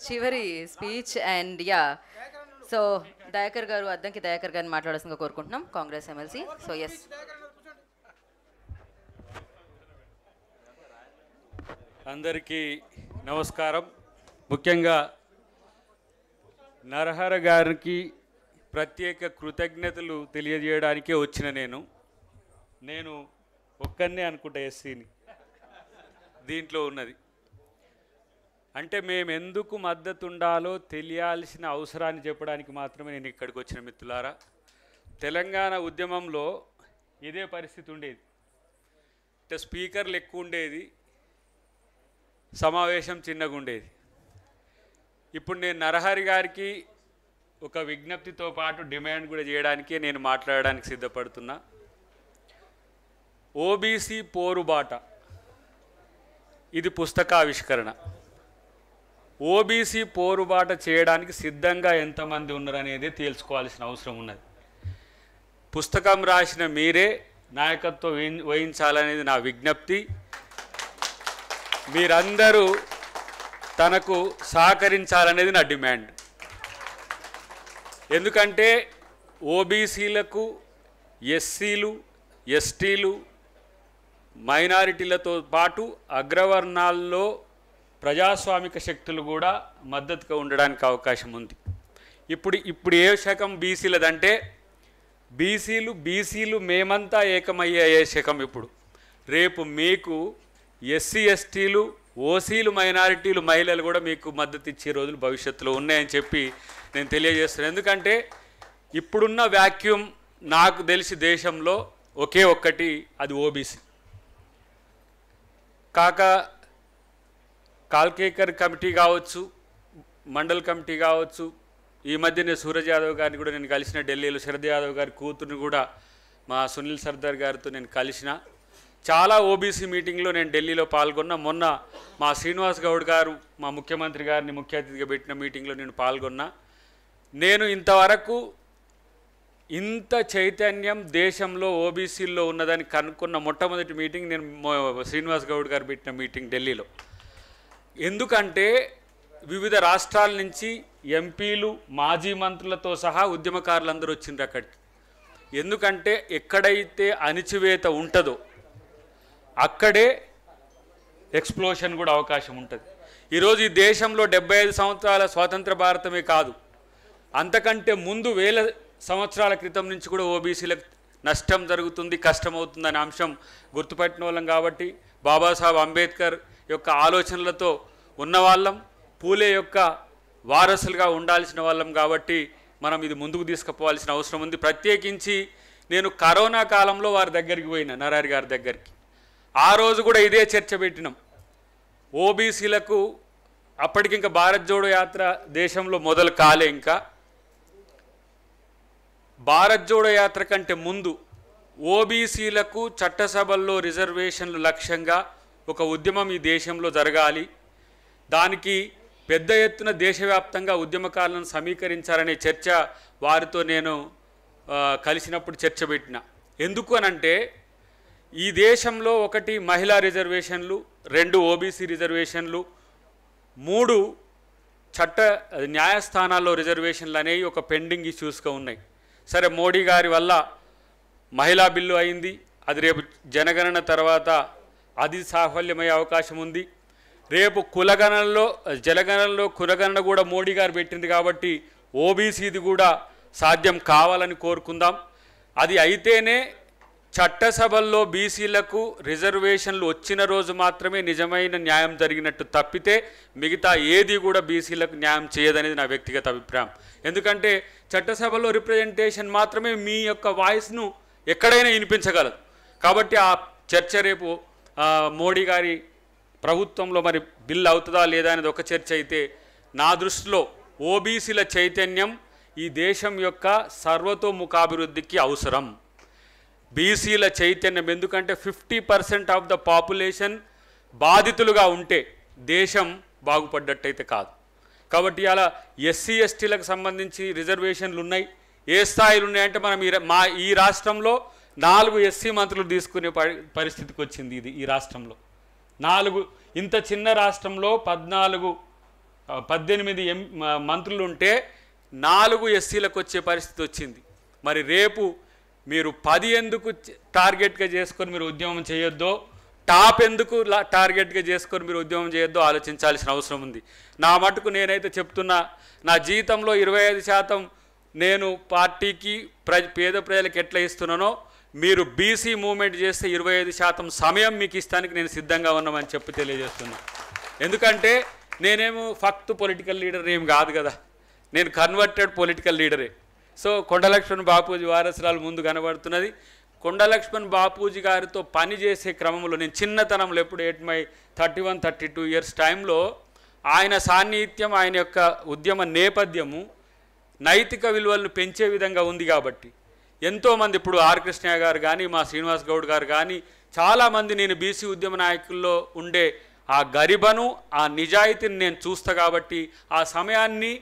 చివరి speech and yeah so Dayakar గారు అద్దంకి దయాకర్ గారిని మాట్లాడాల్సిందిగా కోరుకుంటున్నాం కాంగ్రెస్ ఎమ్మెల్సీ. సో ఎస్, అందరికీ నమస్కారం. ముఖ్యంగా నరహర గారికి ప్రత్యేక కృతజ్ఞతలు తెలియజేయడానికే వచ్చిన నేను ఒక్కనే అనుకుంటా ఎస్సీని దీంట్లో ఉన్నది. అంటే మేము ఎందుకు మద్దతు ఉండాలో తెలియాల్సిన అవసరాన్ని చెప్పడానికి మాత్రమే నేను ఇక్కడికి వచ్చిన మిత్రులారా. తెలంగాణ ఉద్యమంలో ఇదే పరిస్థితి ఉండేది. అంటే స్పీకర్లు ఎక్కువ ఉండేది, సమావేశం చిన్నగా ఉండేది. ఇప్పుడు నేను నరహరి గారికి ఒక విజ్ఞప్తితో పాటు డిమాండ్ కూడా చేయడానికే నేను మాట్లాడడానికి సిద్ధపడుతున్నా. ఓబీసీ పోరుబాట ఇది పుస్తకావిష్కరణ. ఓబీసీ పోరుబాట చేయడానికి సిద్ధంగా ఎంతమంది ఉన్నారనేది తేల్చుకోవాల్సిన అవసరం ఉన్నది. పుస్తకం రాసిన మీరే నాయకత్వం వహించాలనేది నా విజ్ఞప్తి. మీరందరూ తనకు సహకరించాలనేది నా డిమాండ్. ఎందుకంటే ఓబీసీలకు, ఎస్సీలు, ఎస్టీలు, మైనారిటీలతో పాటు అగ్రవర్ణాల్లో ప్రజాస్వామిక శక్తులు కూడా మద్దతుగా ఉండడానికి అవకాశం ఉంది. ఇప్పుడు ఏ శకం బీసీలదంటే బీసీలు మేమంతా ఏకమయ్యే శకం ఇప్పుడు. రేపు మీకు ఎస్సీ ఎస్టీలు, ఓసీలు, మైనారిటీలు, మహిళలు కూడా మీకు మద్దతు ఇచ్చే రోజులు భవిష్యత్తులో ఉన్నాయని చెప్పి నేను తెలియజేస్తున్నాను. ఎందుకంటే ఇప్పుడున్న వ్యాక్యూమ్ నాకు తెలిసి దేశంలో ఒకే ఒక్కటి, అది ఓబీసీ. కాల్కేకర్ కమిటీ కావచ్చు, మండల్ కమిటీ కావచ్చు, ఈ మధ్యనే సూరజ్ యాదవ్ గారిని కూడా నేను కలిసిన, ఢిల్లీలో శరద్ యాదవ్ గారి కూతురుని కూడా మా సునీల్ సర్దార్ గారితో నేను కలిసిన. చాలా ఓబీసీ మీటింగ్లో నేను ఢిల్లీలో పాల్గొన్నా. మొన్న మా శ్రీనివాస్ గౌడ్ గారు మా ముఖ్యమంత్రి గారిని ముఖ్య అతిథిగా పెట్టిన మీటింగ్లో నేను పాల్గొన్నా. నేను ఇంతవరకు ఇంత చైతన్యం దేశంలో ఓబీసీల్లో ఉన్నదని కనుక్కున్న మొట్టమొదటి మీటింగ్ నేను శ్రీనివాస్ గౌడ్ గారు పెట్టిన మీటింగ్ ఢిల్లీలో. ఎందుకంటే వివిధ రాష్ట్రాల నుంచి ఎంపీలు, మాజీ మంత్రులతో సహా ఉద్యమకారులందరూ వచ్చిండ్రు అక్కడికి. ఎందుకంటే ఎక్కడైతే అణిచివేత ఉంటుందో అక్కడే ఎక్స్ప్లోషన్ కూడా అవకాశం ఉంటుంది. ఈరోజు ఈ దేశంలో 75 సంవత్సరాల స్వాతంత్ర భారతమే కాదు, అంతకంటే ముందు 1000 సంవత్సరాల క్రితం నుంచి కూడా ఓబీసీలకు నష్టం జరుగుతుంది, కష్టమవుతుందనే అంశం గుర్తుపట్టిన వాళ్ళం. కాబట్టి బాబాసాహెబ్ అంబేద్కర్ యొక్క ఆలోచనలతో ఉన్నవాళ్ళం, పూలే యొక్క వారసులుగా ఉండాల్సిన వాళ్ళం. కాబట్టి మనం ఇది ముందుకు తీసుకుపోవాల్సిన అవసరం ఉంది. ప్రత్యేకించి నేను కరోనా కాలంలో వారి దగ్గరికి పోయినా, నరహరి గారి దగ్గరికి. ఆ రోజు కూడా ఇదే చర్చ పెట్టినాం. ఓబీసీలకు అప్పటికింకా భారత్ జోడో యాత్ర దేశంలో మొదలు కాలే. ఇంకా భారత్ జోడో యాత్ర కంటే ముందు ఓబీసీలకు చట్టసభల్లో రిజర్వేషన్లు లక్ష్యంగా ఒక ఉద్యమం ఈ దేశంలో జరగాలి. దానికి పెద్ద ఎత్తున దేశవ్యాప్తంగా ఉద్యమకారులను సమీకరించాలనే చర్చ వారితో నేను కలిసినప్పుడు చర్చ పెట్టిన. ఎందుకు అనంటే ఈ దేశంలో 1 మహిళా రిజర్వేషన్లు, 2 ఓబీసీ రిజర్వేషన్లు, 3 న్యాయస్థానాల్లో రిజర్వేషన్లు అనేవి ఒక పెండింగ్ ఇష్యూస్గా ఉన్నాయి. సరే, మోడీ గారి వల్ల మహిళా బిల్లు అయింది, అది రేపు జనగణన తర్వాత అది సాఫల్యమయ్యే అవకాశం ఉంది. రేపు జనగణనలో కులగణన కూడా మోడీ గారు పెట్టింది. కాబట్టి ఓబీసీది కూడా సాధ్యం కావాలని కోరుకుందాం. అది అయితేనే చట్టసభల్లో బీసీలకు రిజర్వేషన్లు వచ్చిన రోజు మాత్రమే నిజమైన న్యాయం జరిగినట్టు, తప్పితే మిగతా ఏది కూడా బీసీలకు న్యాయం చేయదనేది నా వ్యక్తిగత అభిప్రాయం. ఎందుకంటే చట్టసభలో రిప్రజెంటేషన్ మాత్రమే మీ యొక్క వాయిస్ను ఎక్కడైనా వినిపించగలదు. కాబట్టి ఆ చర్చ రేపు మోడీ గారి ప్రభుత్వంలో మరి బిల్ అవుతుందా లేదా అనేది ఒక చర్చ అయితే, నా దృష్టిలో ఓబీసీల చైతన్యం ఈ దేశం యొక్క సర్వతోముఖాభివృద్ధికి అవసరం. బీసీల చైతన్యం, ఎందుకంటే 50% ఆఫ్ ద పాపులేషన్ బాధితులుగా ఉంటే దేశం బాగుపడ్డట్టయితే కాదు. కాబట్టి అలా ఎస్సీ ఎస్టీలకు సంబంధించి రిజర్వేషన్లు ఉన్నాయి. ఏ స్థాయిలు ఉన్నాయంటే మనం ఈ రాష్ట్రంలో 4 ఎస్సీ మంత్రులు తీసుకునే పరిస్థితికి వచ్చింది. ఈ రాష్ట్రంలో 4, ఇంత చిన్న రాష్ట్రంలో 14 18 మంత్రులు ఉంటే 4 ఎస్సీలకు వచ్చే పరిస్థితి వచ్చింది. మరి రేపు మీరు 10 ఎందుకు టార్గెట్గా చేసుకొని మీరు ఉద్యమం చేయొద్దో, టాప్ ఎందుకు టార్గెట్గా చేసుకొని మీరు ఉద్యమం చేయొద్దో ఆలోచించాల్సిన అవసరం ఉంది. నా మటుకు నేనైతే చెప్తున్నా, నా జీతంలో 25% నేను పార్టీకి పేద ప్రజలకు ఎట్లా ఇస్తున్నానో మీరు బీసీ మూవ్మెంట్ చేస్తే 25% సమయం మీకు ఇస్తానికి నేను సిద్ధంగా ఉన్నామని చెప్పి తెలియజేస్తున్నా. ఎందుకంటే నేనేమో ఫక్త్ పొలిటికల్ లీడర్ ఏం కాదు కదా, నేను కన్వర్టెడ్ పొలిటికల్ లీడరే. సో కొండలక్ష్మణ్ బాపూజీ వారసురాలు ముందు కనబడుతున్నది. కొండలక్ష్మణ్ బాపూజీ గారితో పనిచేసే క్రమంలో నేను చిన్నతనంలో ఎప్పుడు 31-32 ఇయర్స్ టైంలో ఆయన సాన్నిహిత్యం, ఆయన యొక్క ఉద్యమ నేపథ్యము నైతిక విలువలను పెంచే విధంగా ఉంది. కాబట్టి ఎంతోమంది ఇప్పుడు ఆర్ కృష్ణయ్య గారు కానీ, మా శ్రీనివాస్ గౌడ్ గారు కానీ, చాలామంది నేను బీసీ ఉద్యమ నాయకుల్లో ఉండే ఆ గరిబను, ఆ నిజాయితీని నేను చూస్తా. కాబట్టి ఆ సమయాన్ని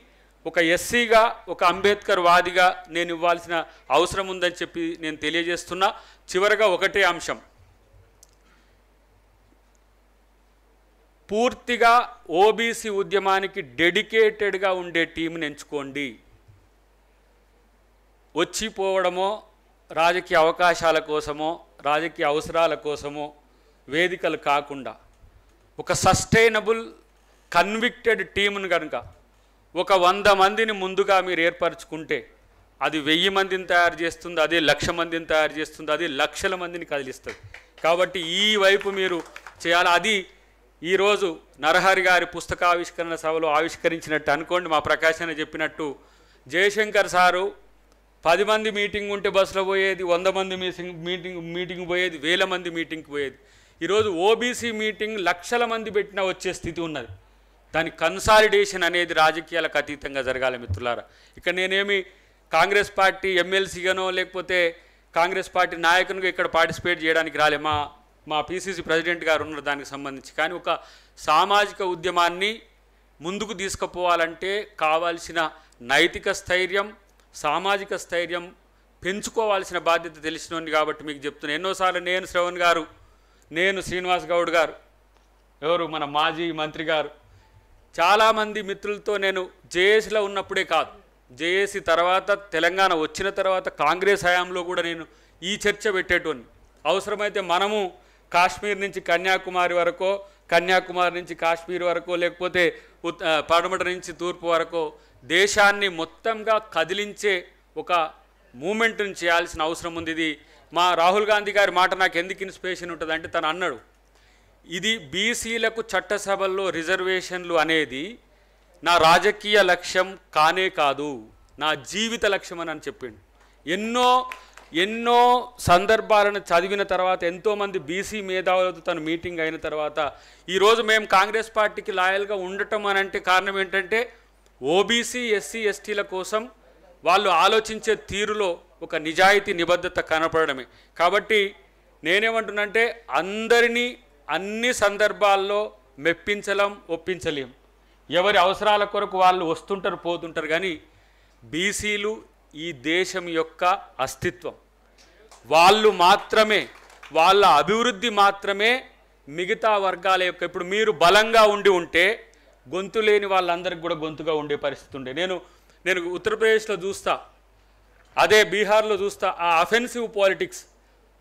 ఒక ఎస్సీగా, ఒక అంబేద్కర్ వాదిగా నేను ఇవ్వాల్సిన అవసరం ఉందని చెప్పి నేను తెలియజేస్తున్నా. చివరగా ఒకటే అంశం, పూర్తిగా ఓబీసీ ఉద్యమానికి డెడికేటెడ్గా ఉండే టీంని ఎంచుకోండి. వచ్చిపోవడమో, రాజకీయ అవకాశాల కోసమో, రాజకీయ అవసరాల కోసమో వేదికలు కాకుండా ఒక సస్టైనబుల్ కన్విక్టెడ్ టీమును కనుక ఒక 100 మందిని ముందుగా మీరు ఏర్పరచుకుంటే అది 1000 మందిని తయారు చేస్తుంది, అదే 1,00,000 మందిని తయారు చేస్తుంది, అది లక్షల మందిని కదిలిస్తుంది. కాబట్టి ఈ వైపు మీరు చేయాలి. అది ఈరోజు నరహరి గారి పుస్తకావిష్కరణ సభలో ఆవిష్కరించినట్టు అనుకోండి. మా ప్రకాశన చెప్పినట్టు జయశంకర్ సారు 10 మంది మీటింగ్ ఉంటే బస్సులో పోయేది, 100 మంది మీటింగ్ పోయేది, 1000 మంది మీటింగ్కి పోయేది. ఈరోజు ఓబీసీ మీటింగ్ లక్షల మంది పెట్టినా వచ్చే స్థితి ఉన్నది. దాని కన్సాలిడేషన్ అనేది రాజకీయాలకు అతీతంగా జరగాలి మిత్రులారా. ఇక్కడ నేనేమి కాంగ్రెస్ పార్టీ ఎమ్మెల్సీగానో లేకపోతే కాంగ్రెస్ పార్టీ నాయకునిగా ఇక్కడ పార్టిసిపేట్ చేయడానికి రాలే. మా పీసీసీ ప్రెసిడెంట్ గారు ఉన్నారు దానికి సంబంధించి. కానీ ఒక సామాజిక ఉద్యమాన్ని ముందుకు తీసుకుపోవాలంటే కావాల్సిన నైతిక స్థైర్యం, సామాజిక స్థైర్యం పెంచుకోవాల్సిన బాధ్యత తెలిసినోంది. కాబట్టి మీకు చెప్తున్నా, ఎన్నోసార్లు నేను శ్రవణ్ గారు, నేను శ్రీనివాస్ గౌడ్ గారు, ఎవరు మన మాజీ మంత్రి గారు, చాలామంది మిత్రులతో నేను జేఏసీలో ఉన్నప్పుడే కాదు, జేఏసీ తర్వాత తెలంగాణ వచ్చిన తర్వాత కాంగ్రెస్ హయాంలో కూడా నేను ఈ చర్చ పెట్టేటోని. అవసరమైతే మనము కాశ్మీర్ నుంచి కన్యాకుమారి వరకు, కన్యాకుమారి నుంచి కాశ్మీర్ వరకు, లేకపోతే పడమట నుంచి తూర్పు వరకు దేశాన్ని మొత్తంగా కదిలించే ఒక మూమెంట్ని చేయాల్సిన అవసరం ఉంది. ఇది మా రాహుల్ గాంధీ గారి మాట నాకు ఎందుకు ఇన్స్పిరేషన్ ఉంటుంది అంటే, తను అన్నాడు, ఇది బీసీలకు చట్టసభల్లో రిజర్వేషన్లు అనేది నా రాజకీయ లక్ష్యం కానే కాదు, నా జీవిత లక్ష్యం అని చెప్పిండు. ఎన్నో సందర్భాలను చదివిన తర్వాత, ఎంతోమంది బీసీ మేధావులతో తను మీటింగ్ అయిన తర్వాత ఈరోజు మేము కాంగ్రెస్ పార్టీకి లాయల్గా ఉండటం అని అంటే కారణం ఏంటంటే, ఓబీసీ ఎస్సీ ఎస్టీల కోసం వాళ్ళు ఆలోచించే తీరులో ఒక నిజాయితీ నిబద్ధత కనపడమే. కాబట్టి నేనేమంటున్నంటే, అందరినీ అన్ని సందర్భాల్లో మెప్పించలేం, ఒప్పించలేం. ఎవరి అవసరాల కొరకు వాళ్ళు వస్తుంటారు, పోతుంటారు. కానీ బీసీలు ఈ దేశం యొక్క అస్తిత్వం, వాళ్ళు మాత్రమే, వాళ్ళ అభివృద్ధి మాత్రమే మిగతా వర్గాల యొక్క. ఇప్పుడు మీరు బలంగా ఉంటే గొంతు లేని వాళ్ళందరికీ కూడా గొంతుగా ఉండే పరిస్థితి ఉండే. నేను ఉత్తరప్రదేశ్లో చూస్తా, అదే బీహార్లో చూస్తా, ఆ అఫెన్సివ్ పాలిటిక్స్,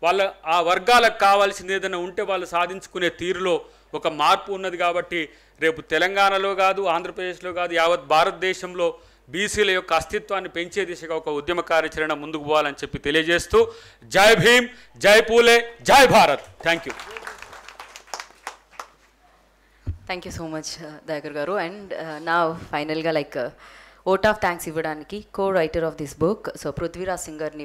వాళ్ళ ఆ వర్గాలకు కావాల్సింది ఏదైనా ఉంటే వాళ్ళు సాధించుకునే తీరులో ఒక మార్పు ఉన్నది. కాబట్టి రేపు తెలంగాణలో కాదు, ఆంధ్రప్రదేశ్లో కాదు, యావత్ భారతదేశంలో బీసీల యొక్క అస్తిత్వాన్ని పెంచే దిశగా ఒక ఉద్యమ కార్యాచరణ ముందుకు పోవాలని చెప్పి తెలియజేస్తూ, జై భీమ్, జై పూలే, జై Bharat. Thank you. Thank you so much Dayakar గారు. అండ్ నా ఫైనల్గా ఓట్ ఆఫ్ థ్యాంక్స్ ఇవ్వడానికి co writer of this book, so Prithviraj Singh గారిని